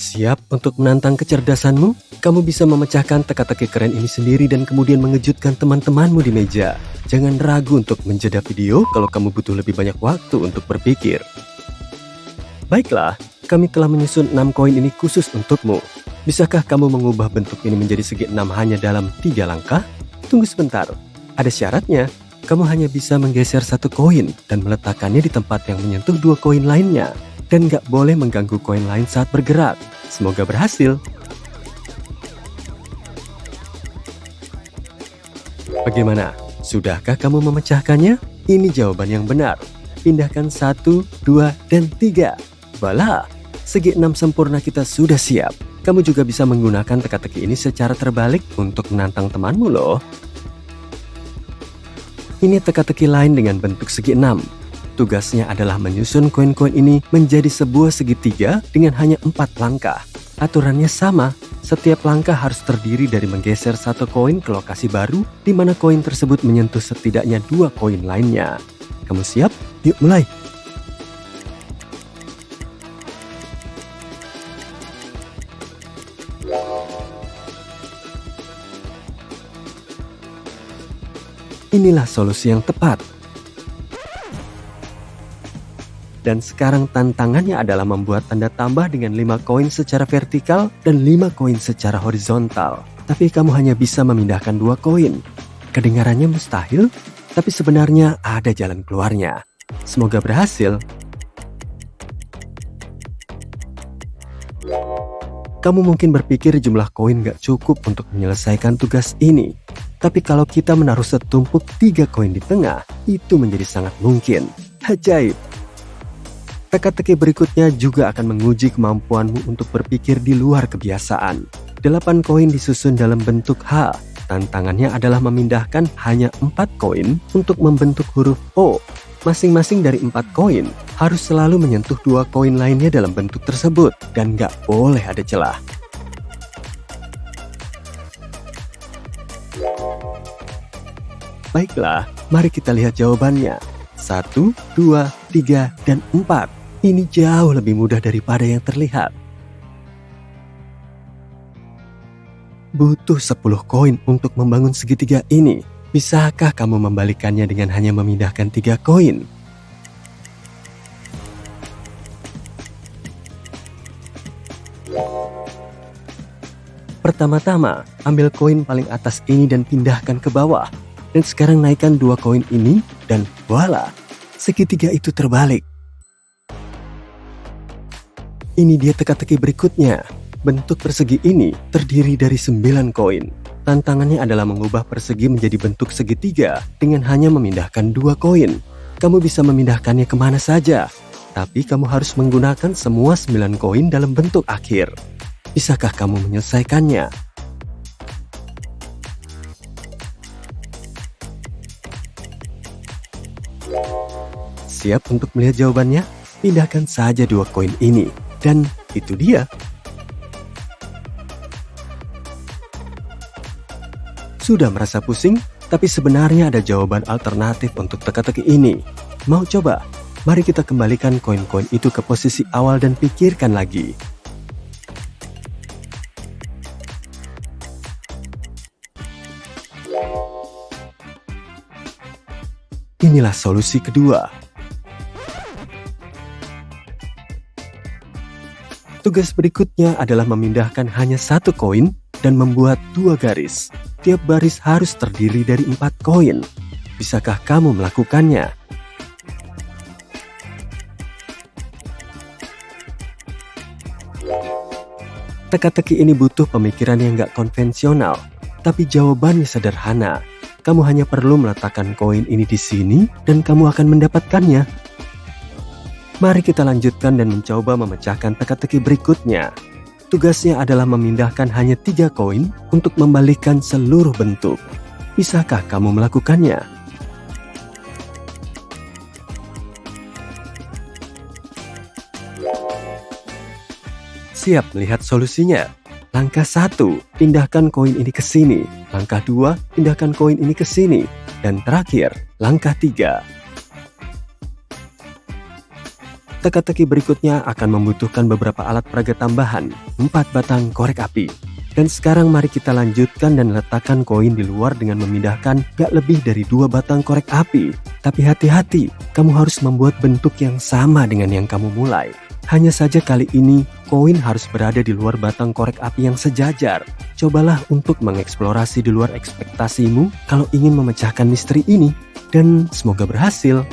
Siap untuk menantang kecerdasanmu? Kamu bisa memecahkan teka-teki keren ini sendiri dan kemudian mengejutkan teman-temanmu di meja. Jangan ragu untuk menjeda video kalau kamu butuh lebih banyak waktu untuk berpikir. Baiklah, kami telah menyusun 6 koin ini khusus untukmu. Bisakah kamu mengubah bentuk ini menjadi segi 6 hanya dalam 3 langkah? Tunggu sebentar, ada syaratnya. Kamu hanya bisa menggeser 1 koin dan meletakkannya di tempat yang menyentuh 2 koin lainnya. Dan gak boleh mengganggu koin lain saat bergerak. Semoga berhasil. Bagaimana? Sudahkah kamu memecahkannya? Ini jawaban yang benar. Pindahkan 1, 2, dan 3. Voila! Segi 6 sempurna kita sudah siap. Kamu juga bisa menggunakan teka-teki ini secara terbalik untuk menantang temanmu loh. Ini teka-teki lain dengan bentuk segi 6. Tugasnya adalah menyusun koin-koin ini menjadi sebuah segitiga dengan hanya 4 langkah. Aturannya sama, setiap langkah harus terdiri dari menggeser 1 koin ke lokasi baru di mana koin tersebut menyentuh setidaknya 2 koin lainnya. Kamu siap? Yuk mulai! Inilah solusi yang tepat. Dan sekarang tantangannya adalah membuat tanda tambah dengan 5 koin secara vertikal dan 5 koin secara horizontal. Tapi kamu hanya bisa memindahkan 2 koin. Kedengarannya mustahil, tapi sebenarnya ada jalan keluarnya. Semoga berhasil. Kamu mungkin berpikir jumlah koin gak cukup untuk menyelesaikan tugas ini. Tapi kalau kita menaruh setumpuk 3 koin di tengah, itu menjadi sangat mungkin. Ajaib! Teka-teki berikutnya juga akan menguji kemampuanmu untuk berpikir di luar kebiasaan. 8 koin disusun dalam bentuk H. Tantangannya adalah memindahkan hanya 4 koin untuk membentuk huruf O. Masing-masing dari 4 koin harus selalu menyentuh 2 koin lainnya dalam bentuk tersebut dan nggak boleh ada celah. Baiklah, mari kita lihat jawabannya. 1, 2, 3, dan 4. Ini jauh lebih mudah daripada yang terlihat. Butuh 10 koin untuk membangun segitiga ini. Bisakah kamu membalikannya dengan hanya memindahkan 3 koin? Pertama-tama, ambil koin paling atas ini dan pindahkan ke bawah. Dan sekarang naikkan 2 koin ini dan voila, segitiga itu terbalik. Ini dia teka-teki berikutnya. Bentuk persegi ini terdiri dari 9 koin. Tantangannya adalah mengubah persegi menjadi bentuk segitiga dengan hanya memindahkan 2 koin. Kamu bisa memindahkannya kemana saja, tapi kamu harus menggunakan semua 9 koin dalam bentuk akhir. Bisakah kamu menyelesaikannya? Siap untuk melihat jawabannya? Pindahkan saja 2 koin ini. Dan itu dia. Sudah merasa pusing? Tapi sebenarnya ada jawaban alternatif untuk teka-teki ini. Mau coba? Mari kita kembalikan koin-koin itu ke posisi awal dan pikirkan lagi. Inilah solusi kedua. Tugas berikutnya adalah memindahkan hanya 1 koin dan membuat 2 garis. Tiap baris harus terdiri dari 4 koin. Bisakah kamu melakukannya? Teka-teki ini butuh pemikiran yang gak konvensional, tapi jawabannya sederhana. Kamu hanya perlu meletakkan koin ini di sini dan kamu akan mendapatkannya. Mari kita lanjutkan dan mencoba memecahkan teka-teki berikutnya. Tugasnya adalah memindahkan hanya 3 koin untuk membalikkan seluruh bentuk. Bisakah kamu melakukannya? Siap melihat solusinya? Langkah 1, pindahkan koin ini ke sini. Langkah 2, pindahkan koin ini ke sini. Dan terakhir, langkah 3. Teka-teki berikutnya akan membutuhkan beberapa alat peraga tambahan, 4 batang korek api. Dan sekarang mari kita lanjutkan dan letakkan koin di luar dengan memindahkan gak lebih dari 2 batang korek api. Tapi hati-hati, kamu harus membuat bentuk yang sama dengan yang kamu mulai. Hanya saja kali ini, koin harus berada di luar batang korek api yang sejajar. Cobalah untuk mengeksplorasi di luar ekspektasimu kalau ingin memecahkan misteri ini. Dan semoga berhasil.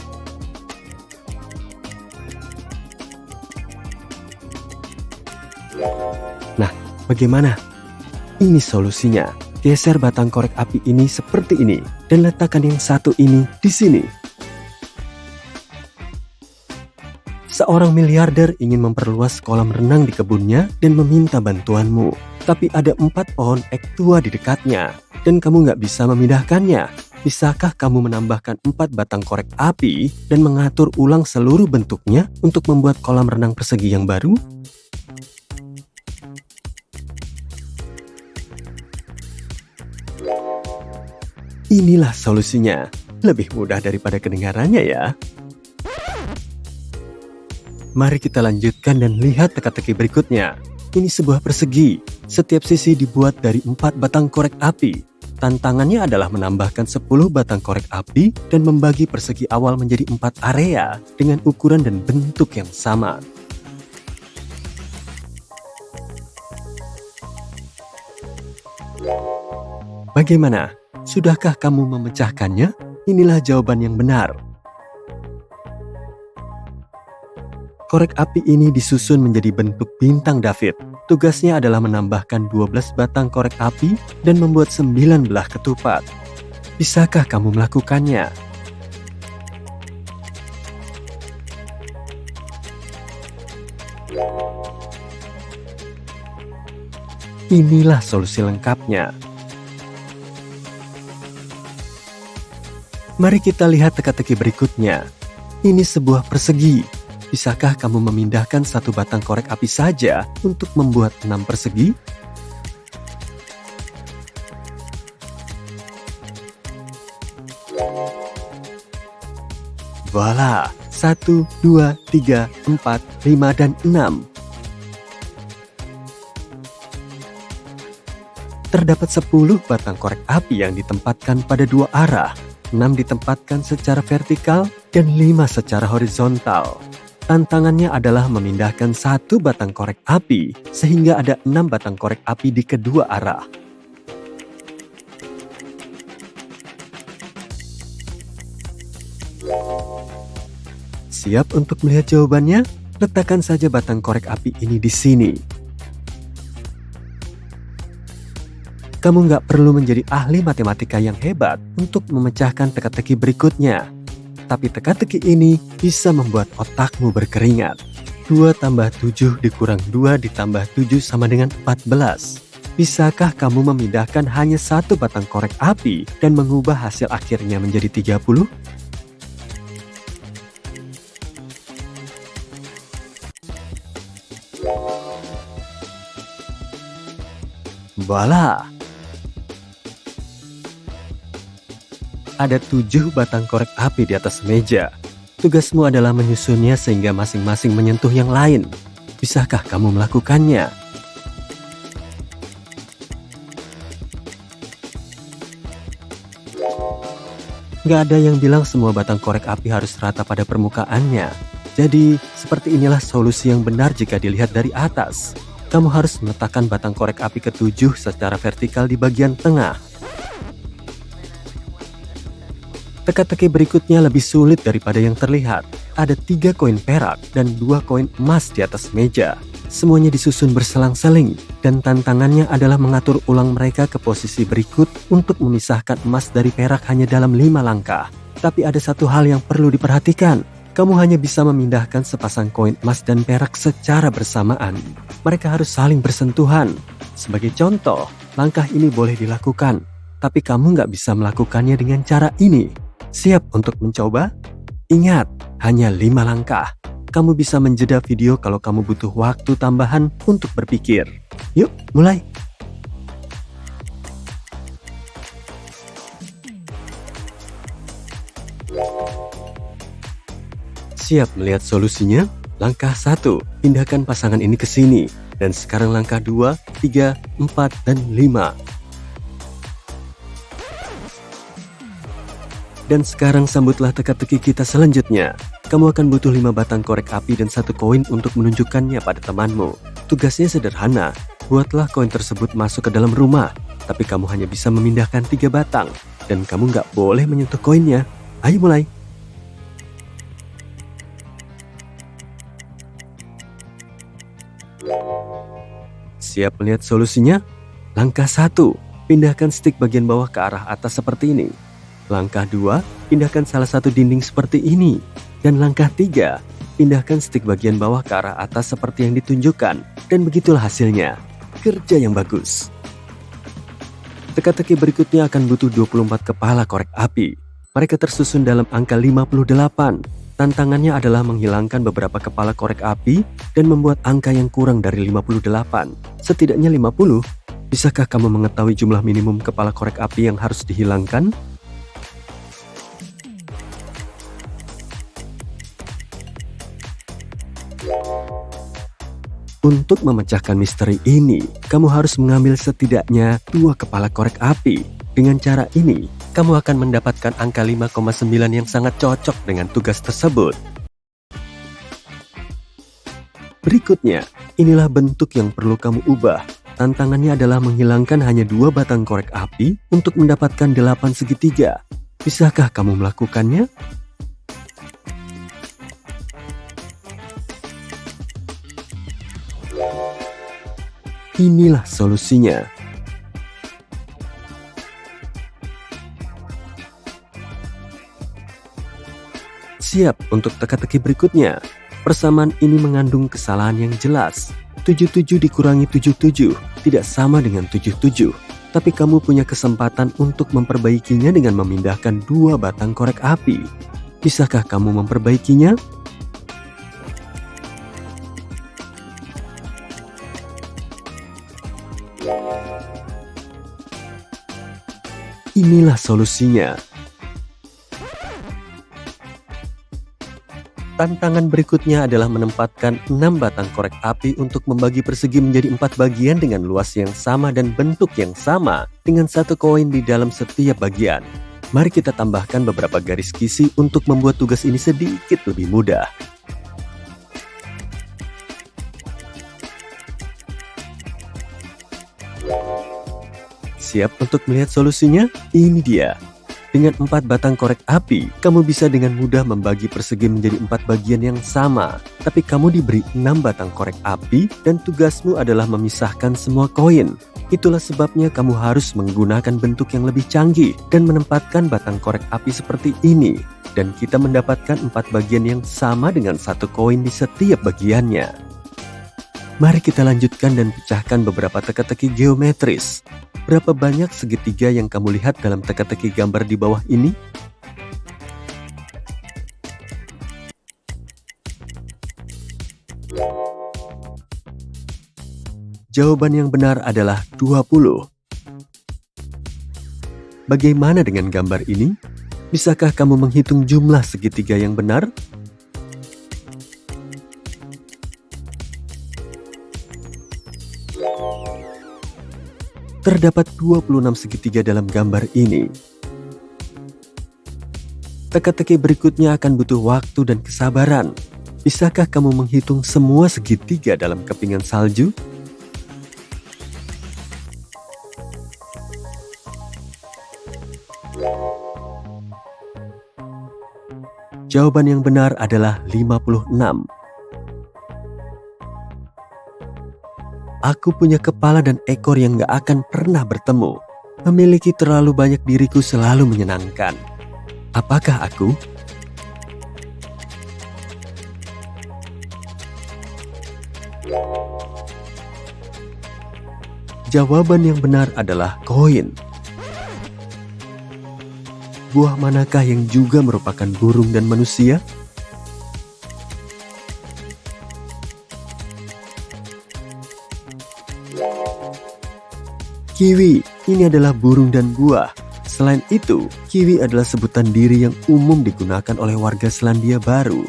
Nah, bagaimana? Ini solusinya. Geser batang korek api ini seperti ini dan letakkan yang satu ini di sini. Seorang miliarder ingin memperluas kolam renang di kebunnya dan meminta bantuanmu. Tapi ada 4 pohon ek tua di dekatnya dan kamu nggak bisa memindahkannya. Bisakah kamu menambahkan 4 batang korek api dan mengatur ulang seluruh bentuknya untuk membuat kolam renang persegi yang baru? Inilah solusinya. Lebih mudah daripada kedengarannya ya. Mari kita lanjutkan dan lihat teka-teki berikutnya. Ini sebuah persegi. Setiap sisi dibuat dari 4 batang korek api. Tantangannya adalah menambahkan 10 batang korek api dan membagi persegi awal menjadi 4 area dengan ukuran dan bentuk yang sama. Bagaimana? Sudahkah kamu memecahkannya? Inilah jawaban yang benar. Korek api ini disusun menjadi bentuk bintang David. Tugasnya adalah menambahkan 12 batang korek api dan membuat 9 belah ketupat. Bisakah kamu melakukannya? Inilah solusi lengkapnya. Mari kita lihat teka-teki berikutnya. Ini sebuah persegi. Bisakah kamu memindahkan 1 batang korek api saja untuk membuat 6 persegi? Voila! 1, 2, 3, 4, 5, dan 6. Terdapat 10 batang korek api yang ditempatkan pada 2 arah. 6 ditempatkan secara vertikal dan 5 secara horizontal. Tantangannya adalah memindahkan 1 batang korek api sehingga ada 6 batang korek api di kedua arah. Siap untuk melihat jawabannya? Letakkan saja batang korek api ini di sini. Kamu nggak perlu menjadi ahli matematika yang hebat untuk memecahkan teka-teki berikutnya. Tapi teka-teki ini bisa membuat otakmu berkeringat. 2 tambah 7 dikurang 2 ditambah 7 sama dengan 14. Bisakah kamu memindahkan hanya 1 batang korek api dan mengubah hasil akhirnya menjadi 30? Voila! Ada 7 batang korek api di atas meja. Tugasmu adalah menyusunnya sehingga masing-masing menyentuh yang lain. Bisakah kamu melakukannya? Gak ada yang bilang semua batang korek api harus rata pada permukaannya. Jadi, seperti inilah solusi yang benar jika dilihat dari atas. Kamu harus meletakkan batang korek api ke-7 secara vertikal di bagian tengah. Teka-teki berikutnya lebih sulit daripada yang terlihat. Ada 3 koin perak dan 2 koin emas di atas meja. Semuanya disusun berselang-seling dan tantangannya adalah mengatur ulang mereka ke posisi berikut untuk memisahkan emas dari perak hanya dalam 5 langkah. Tapi ada satu hal yang perlu diperhatikan. Kamu hanya bisa memindahkan sepasang koin emas dan perak secara bersamaan. Mereka harus saling bersentuhan. Sebagai contoh, langkah ini boleh dilakukan, tapi kamu nggak bisa melakukannya dengan cara ini. Siap untuk mencoba? Ingat, hanya 5 langkah. Kamu bisa menjeda video kalau kamu butuh waktu tambahan untuk berpikir. Yuk, mulai! Siap melihat solusinya? Langkah 1, pindahkan pasangan ini ke sini. Dan sekarang langkah 2, 3, 4, dan 5. Dan sekarang sambutlah teka-teki kita selanjutnya. Kamu akan butuh 5 batang korek api dan 1 koin untuk menunjukkannya pada temanmu. Tugasnya sederhana, buatlah koin tersebut masuk ke dalam rumah. Tapi kamu hanya bisa memindahkan 3 batang. Dan kamu nggak boleh menyentuh koinnya. Ayo mulai. Siap melihat solusinya? Langkah 1, pindahkan stik bagian bawah ke arah atas seperti ini. Langkah 2, pindahkan salah satu dinding seperti ini. Dan langkah 3, pindahkan stik bagian bawah ke arah atas seperti yang ditunjukkan. Dan begitulah hasilnya. Kerja yang bagus. Teka-teki berikutnya akan butuh 24 kepala korek api. Mereka tersusun dalam angka 58. Tantangannya adalah menghilangkan beberapa kepala korek api dan membuat angka yang kurang dari 58. Setidaknya 50. Bisakah kamu mengetahui jumlah minimum kepala korek api yang harus dihilangkan? Untuk memecahkan misteri ini, kamu harus mengambil setidaknya 2 kepala korek api. Dengan cara ini, kamu akan mendapatkan angka 5,9 yang sangat cocok dengan tugas tersebut. Berikutnya, inilah bentuk yang perlu kamu ubah. Tantangannya adalah menghilangkan hanya 2 batang korek api untuk mendapatkan 8 segitiga. Bisakah kamu melakukannya? Inilah solusinya. Siap untuk teka-teki berikutnya. Persamaan ini mengandung kesalahan yang jelas. 77 dikurangi 77 tidak sama dengan 77. Tapi kamu punya kesempatan untuk memperbaikinya dengan memindahkan 2 batang korek api. Bisakah kamu memperbaikinya? Inilah solusinya. Tantangan berikutnya adalah menempatkan 6 batang korek api untuk membagi persegi menjadi 4 bagian dengan luas yang sama dan bentuk yang sama dengan 1 koin di dalam setiap bagian. Mari kita tambahkan beberapa garis kisi untuk membuat tugas ini sedikit lebih mudah. Siap untuk melihat solusinya? Ini dia. Dengan 4 batang korek api, kamu bisa dengan mudah membagi persegi menjadi 4 bagian yang sama. Tapi kamu diberi 6 batang korek api dan tugasmu adalah memisahkan semua koin. Itulah sebabnya kamu harus menggunakan bentuk yang lebih canggih dan menempatkan batang korek api seperti ini. Dan kita mendapatkan 4 bagian yang sama dengan 1 koin di setiap bagiannya. Mari kita lanjutkan dan pecahkan beberapa teka-teki geometris. Berapa banyak segitiga yang kamu lihat dalam teka-teki gambar di bawah ini? Jawaban yang benar adalah 20. Bagaimana dengan gambar ini? Bisakah kamu menghitung jumlah segitiga yang benar? Terdapat 26 segitiga dalam gambar ini. Teka-teki berikutnya akan butuh waktu dan kesabaran. Bisakah kamu menghitung semua segitiga dalam kepingan salju? Jawaban yang benar adalah 56. Aku punya kepala dan ekor yang gak akan pernah bertemu. Memiliki terlalu banyak diriku selalu menyenangkan. Apakah aku? Jawaban yang benar adalah koin. Buah manakah yang juga merupakan burung dan manusia? Kiwi, ini adalah burung dan buah. Selain itu, kiwi adalah sebutan diri yang umum digunakan oleh warga Selandia Baru.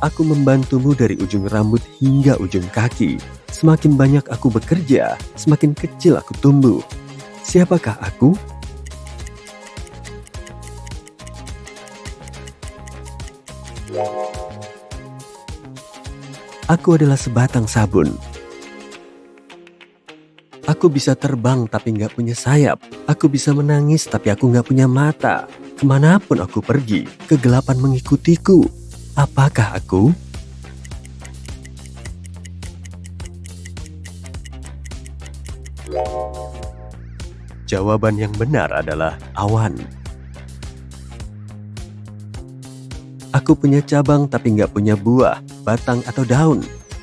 Aku membantumu dari ujung rambut hingga ujung kaki. Semakin banyak aku bekerja, semakin kecil aku tumbuh. Siapakah aku? Aku adalah sebatang sabun. Aku bisa terbang tapi nggak punya sayap. Aku bisa menangis tapi aku nggak punya mata. Kemanapun aku pergi, kegelapan mengikutiku. Apakah aku? Jawaban yang benar adalah awan. Aku punya cabang tapi nggak punya buah, batang atau daun.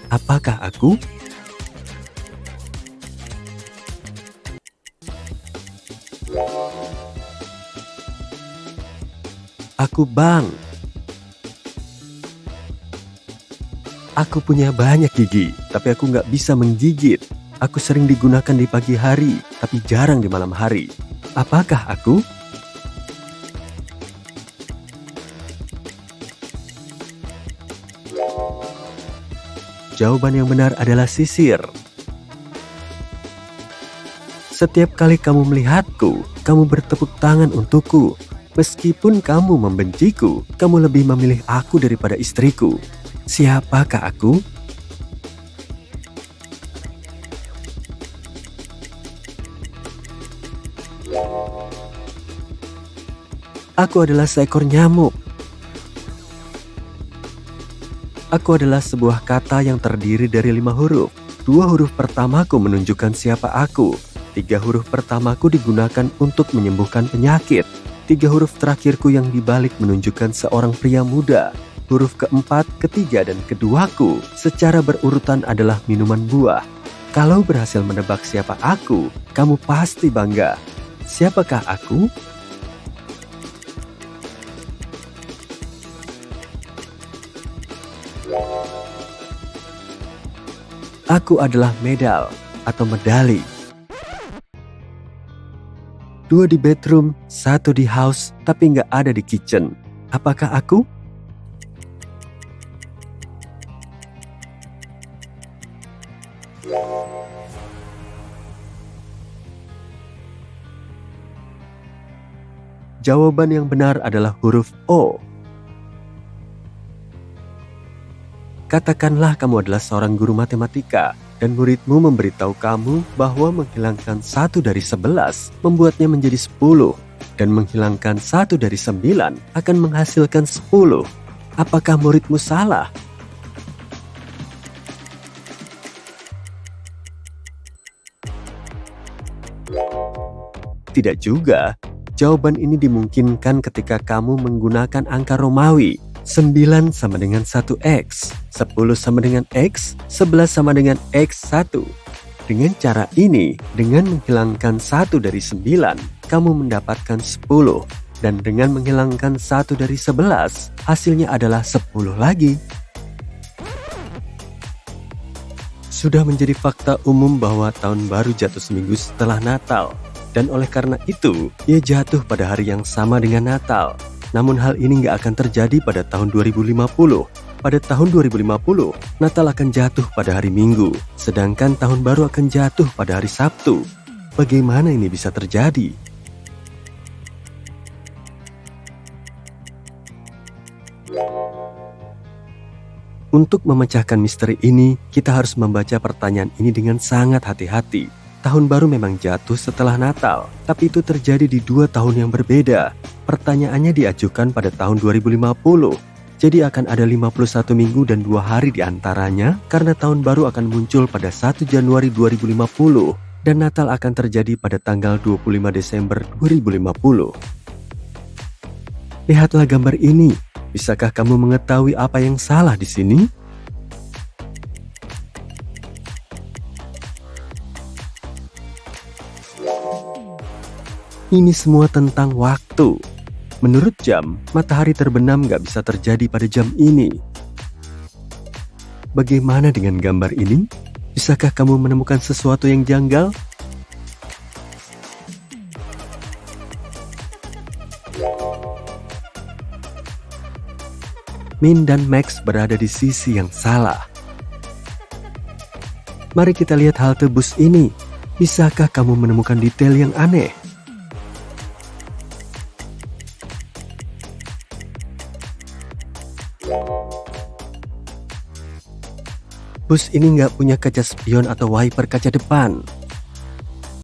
Apakah aku? Aku bank. Aku punya banyak gigi, tapi aku nggak bisa menggigit. Aku sering digunakan di pagi hari, tapi jarang di malam hari. Apakah aku? Jawaban yang benar adalah sisir. Setiap kali kamu melihatku, kamu bertepuk tangan untukku. Meskipun kamu membenciku, kamu lebih memilih aku daripada istriku. Siapakah aku? Aku adalah seekor nyamuk. Aku adalah sebuah kata yang terdiri dari 5 huruf. 2 huruf pertamaku menunjukkan siapa aku. 3 huruf pertamaku digunakan untuk menyembuhkan penyakit. 3 huruf terakhirku yang dibalik menunjukkan seorang pria muda. Huruf keempat, ketiga, dan keduaku secara berurutan adalah minuman buah. Kalau berhasil menebak siapa aku, kamu pasti bangga. Siapakah aku? Aku adalah medal atau medali. 2 di bedroom, 1 di house, tapi nggak ada di kitchen. Apakah aku? Jawaban yang benar adalah huruf O. Katakanlah kamu adalah seorang guru matematika dan muridmu memberitahu kamu bahwa menghilangkan 1 dari 11 membuatnya menjadi 10 dan menghilangkan 1 dari 9 akan menghasilkan 10. Apakah muridmu salah? Tidak juga. Jawaban ini dimungkinkan ketika kamu menggunakan angka Romawi. 9 sama dengan 1x, 10 sama dengan x, 11 sama dengan x1. Dengan cara ini, dengan menghilangkan 1 dari 9, kamu mendapatkan 10. Dan dengan menghilangkan 1 dari 11, hasilnya adalah 10 lagi. Sudah menjadi fakta umum bahwa tahun baru jatuh seminggu setelah Natal. Dan oleh karena itu, ia jatuh pada hari yang sama dengan Natal. Namun hal ini nggak akan terjadi pada tahun 2050. Pada tahun 2050, Natal akan jatuh pada hari Minggu, sedangkan tahun baru akan jatuh pada hari Sabtu. Bagaimana ini bisa terjadi? Untuk memecahkan misteri ini, kita harus membaca pertanyaan ini dengan sangat hati-hati. Tahun baru memang jatuh setelah Natal, tapi itu terjadi di 2 tahun yang berbeda. Pertanyaannya diajukan pada tahun 2050, jadi akan ada 51 minggu dan 2 hari di antaranya karena tahun baru akan muncul pada 1 Januari 2050 dan Natal akan terjadi pada tanggal 25 Desember 2050. Lihatlah gambar ini. Bisakah kamu mengetahui apa yang salah di sini? Ini semua tentang waktu. Menurut jam, matahari terbenam nggak bisa terjadi pada jam ini. Bagaimana dengan gambar ini? Bisakah kamu menemukan sesuatu yang janggal? Min dan Max berada di sisi yang salah. Mari kita lihat halte bus ini. Bisakah kamu menemukan detail yang aneh? Bus ini nggak punya kaca spion atau wiper kaca depan.